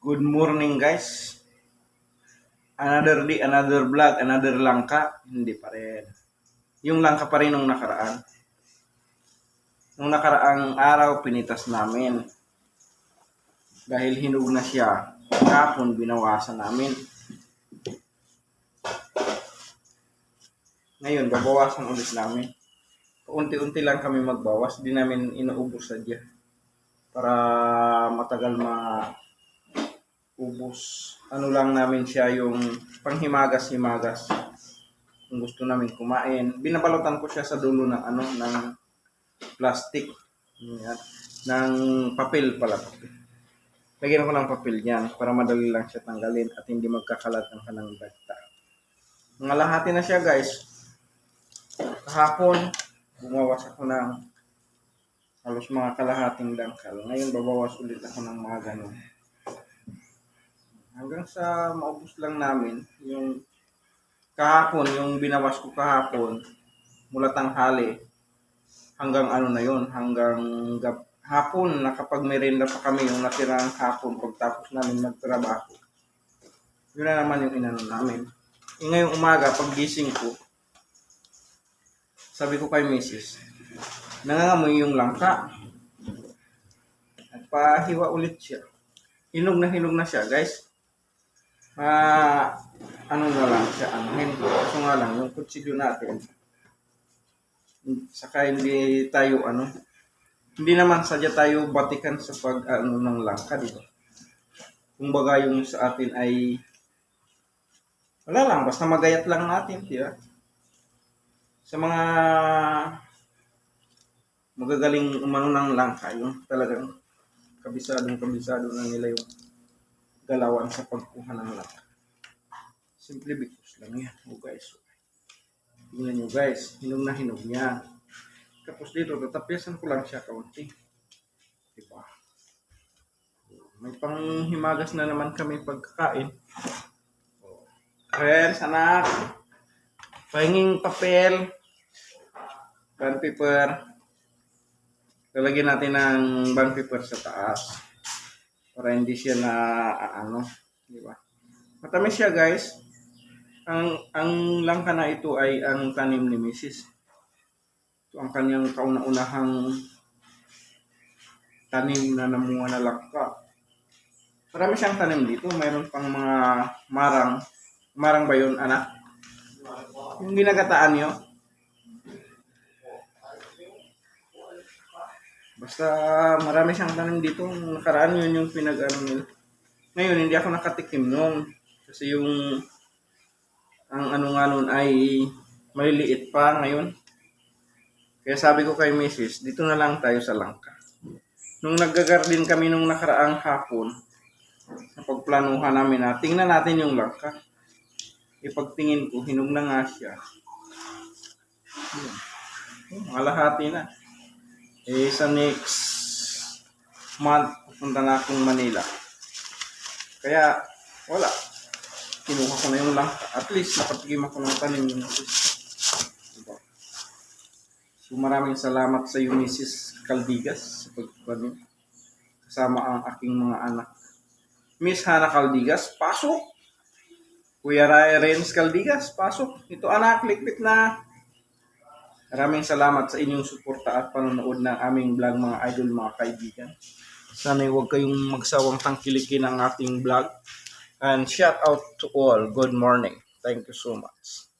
Good morning guys. Another day, another vlog, another langka. Hindi pa rin. Yung langka pa rin nung nakaraan. Nung nakaraang araw, pinitas namin. Dahil hinug na siya, kahapon binawasan namin. Ngayon, babawasan ulit namin. Unti-unti lang kami magbawas. Di namin inuubos sadya. Para matagal ubos. Ano lang namin siya yung panghimagas-himagas. Kung gusto namin kumain, binabalutan ko siya sa dulo ng ng plastic. Yan. Ng papel pala. Lagyan ko ng papel yan para madali lang siya tanggalin at hindi magkakalat ang kanang dagta. Nangalahati na siya guys. Kahapon, bumawas ako ng halos mga kalahating dangkal. Ngayon, babawas ulit ako ng mga ganun. Hanggang sa maubos lang namin yung kahapon, yung binawas ko kahapon mula tanghali hanggang na yun, hanggang hapon, nakapag-merenda pa kami yung natirang hapon pagtapos namin magtrabaho. Yun na naman yung namin. Ngayong umaga, pag gising ko, sabi ko kay Mrs., nangangamoy yung langka. At pahiwa ulit siya. Hinog na siya, guys. Na lang siya, kaso nga lang, yung kutsilyo natin, saka hindi tayo, hindi naman sadya tayo batikan sa ng langka, di ba? Kumbaga yung sa atin ay, wala lang, basta magayat lang natin, di ba? Sa mga magagaling ng langka, yung talagang kabisado na nila yung galawan sa pagkuha ng langka. Simple because lang yan. Guys. Tingnan nyo guys. Hinog na hinog niya. Tapos dito, tatapiasan ko lang siya kaunti. Diba? May panghimagas na naman kami pagkakain. Friends, anak. Pahinging papel. Bond paper. Lalagyan natin ng bond paper sa taas. Para hindi siya di ba? Matamis siya, guys. Ang langka na ito ay ang tanim ni Mrs. Ito ang kanyang kauna-unahang tanim na namunga na langka. Marami siyang tanim dito. Mayroon pang mga marang. Marang ba yun, anak? Yung ginagataan nyo. Basta marami siyang tanim dito. Nakaraan yun yung nila. Ngayon, hindi ako nakatikim noon. Kasi yung ang nga nun ay maliliit pa ngayon. Kaya sabi ko kay Mrs., dito na lang tayo sa langka. Nung nag-garden kami nung nakaraang hapon, napagplanuhan namin na tingnan natin yung langka. Ipagtingin ko, hinog na nga siya. Malahati na. Sa next month, pupunta na akong Manila. Kaya, wala. Kinuha ko na yung langka. At least, napatigim ako ng tanim yung diba? So, maraming salamat sa iyo, Mrs. Caldigas, sa pagpapanim. Kasama ang aking mga anak. Miss Hana Caldigas, pasok! Kuya Renz Caldigas, pasok! Ito anak, likpit na! Maraming salamat sa inyong suporta at panonood ng aming vlog, mga idol, mga kaibigan. Sana huwag kayong magsawang tangkilikin ang ating vlog. And shout out to all. Good morning. Thank you so much.